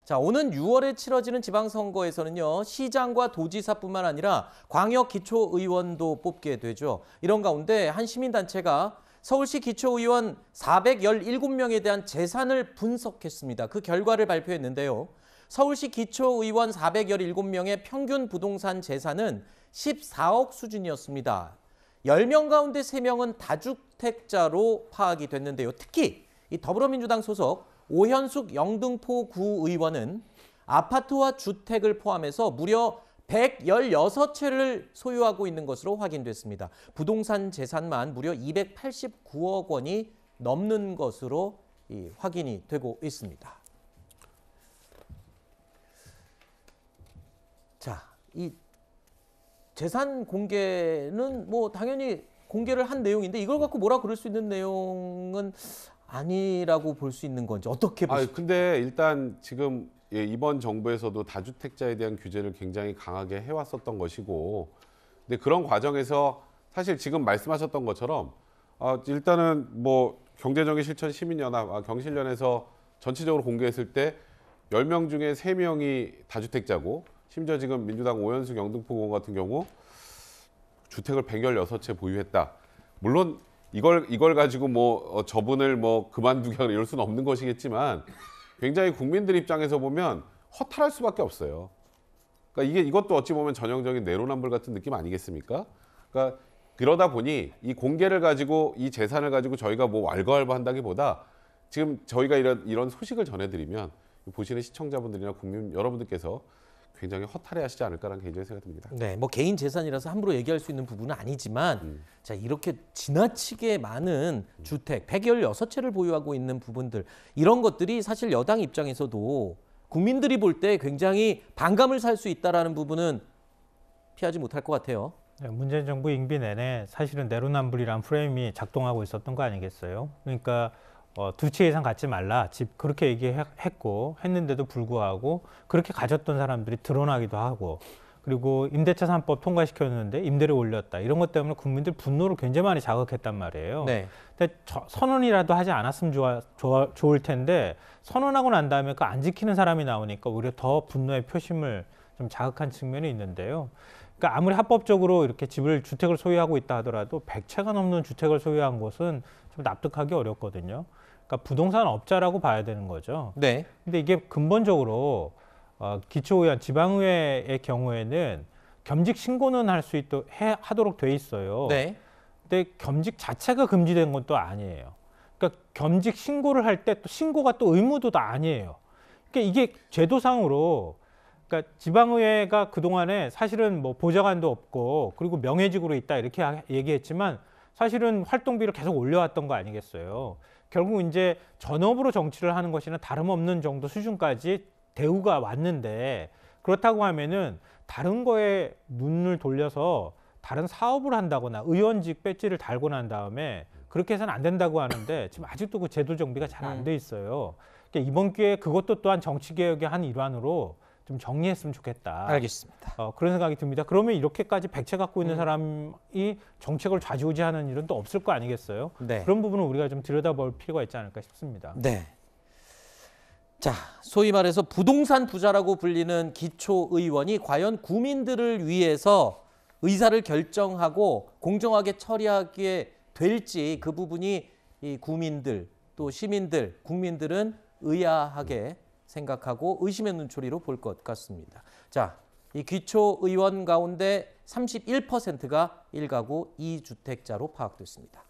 자, 오는 6월에 치러지는 지방선거에서는요, 시장과 도지사뿐만 아니라 광역 기초의원도 뽑게 되죠. 이런 가운데 한 시민단체가 서울시 기초의원 417명에 대한 재산을 분석했습니다. 그 결과를 발표했는데요. 서울시 기초의원 417명의 평균 부동산 재산은 14억 수준이었습니다. 10명 가운데 3명은 다주택자로 파악이 됐는데요. 특히 이 더불어민주당 소속 오현숙 영등포 구의원은 아파트와 주택을 포함해서 무려 116채를 소유하고 있는 것으로 확인됐습니다. 부동산 재산만 무려 289억 원이 넘는 것으로 확인이 되고 있습니다. 자, 이 재산 공개는 뭐 당연히 공개를 한 내용인데 이걸 갖고 뭐라 그럴 수 있는 내용은 아니라고 볼 수 있는 건지 어떻게 보십니까? 근데 일단 지금 이번 정부에서도 다주택자에 대한 규제를 굉장히 강하게 해왔었던 것이고, 근데 그런 과정에서 사실 지금 말씀하셨던 것처럼 일단은 뭐 경제정의 실천 시민연합 경실련에서 전체적으로 공개했을 때 10명 중에 3명이 다주택자고, 심지어 지금 민주당 오현숙 영등포 의원 같은 경우 주택을 116채 보유했다. 물론 이걸 가지고 뭐 저분을 뭐 그만두거나 이럴 수는 없는 것이겠지만 굉장히 국민들 입장에서 보면 허탈할 수밖에 없어요. 그러니까 이것도 어찌 보면 전형적인 내로남불 같은 느낌 아니겠습니까? 그러니까 그러다 보니 이 공개를 가지고 이 재산을 가지고 저희가 뭐 왈가왈부한다기보다 지금 저희가 이런 소식을 전해드리면 보시는 시청자분들이나 국민 여러분들께서 굉장히 허탈해하시지 않을까라는 개인적인 생각이 듭니다. 네, 뭐 개인 재산이라서 함부로 얘기할 수 있는 부분은 아니지만 자, 이렇게 지나치게 많은 주택 116채를 보유하고 있는 부분들, 이런 것들이 사실 여당 입장에서도 국민들이 볼 때 굉장히 반감을 살 수 있다라는 부분은 피하지 못할 것 같아요. 네, 문재인 정부 임기 내내 사실은 내로남불이란 프레임이 작동하고 있었던 거 아니겠어요? 그러니까 2채 이상 갖지 말라, 집 그렇게 했는데도 불구하고 그렇게 가졌던 사람들이 드러나기도 하고, 그리고 임대차 3법 통과시켰는데 임대를 올렸다, 이런 것 때문에 국민들 분노를 굉장히 많이 자극했단 말이에요. 네. 근데 선언이라도 하지 않았으면 좋을 텐데 선언하고 난 다음에 그 안 지키는 사람이 나오니까 오히려 더 분노의 표심을 좀 자극한 측면이 있는데요. 그러니까 아무리 합법적으로 이렇게 주택을 소유하고 있다 하더라도 100채가 넘는 주택을 소유한 곳은 좀 납득하기 어렵거든요. 그러니까 부동산 업자라고 봐야 되는 거죠. 네. 근데 이게 근본적으로 기초의원, 지방의회의 경우에는 겸직 신고는 하도록 돼 있어요. 네. 근데 겸직 자체가 금지된 건 또 아니에요. 그러니까 겸직 신고를 할 때 또 신고가 또 의무도 아니에요. 그러니까 이게 제도상으로, 그러니까 지방의회가 그동안에 사실은 뭐 보좌관도 없고 그리고 명예직으로 있다 이렇게 얘기했지만 사실은 활동비를 계속 올려왔던 거 아니겠어요. 결국 이제 전업으로 정치를 하는 것이나 다름없는 정도 수준까지 대우가 왔는데, 그렇다고 하면은 다른 거에 눈을 돌려서 다른 사업을 한다거나 의원직 배지를 달고 난 다음에 그렇게 해서는 안 된다고 하는데 지금 아직도 그 제도 정비가 잘 안 돼 있어요. 그러니까 이번 기회에 그것도 또한 정치개혁의 한 일환으로 좀 정리했으면 좋겠다. 알겠습니다. 그런 생각이 듭니다. 그러면 이렇게까지 100채 갖고 있는 사람이 정책을 좌지우지하는 일은 또 없을 거 아니겠어요? 네. 그런 부분은 우리가 좀 들여다볼 필요가 있지 않을까 싶습니다. 네. 자, 소위 말해서 부동산 부자라고 불리는 기초의원이 과연 국민들을 위해서 의사를 결정하고 공정하게 처리하게 될지, 그 부분이 이 국민들, 또 시민들, 국민들은 의아하게 생각하고 의심의 눈초리로 볼 것 같습니다. 자, 이 기초의원 가운데 31%가 1가구 2주택자로 파악됐습니다.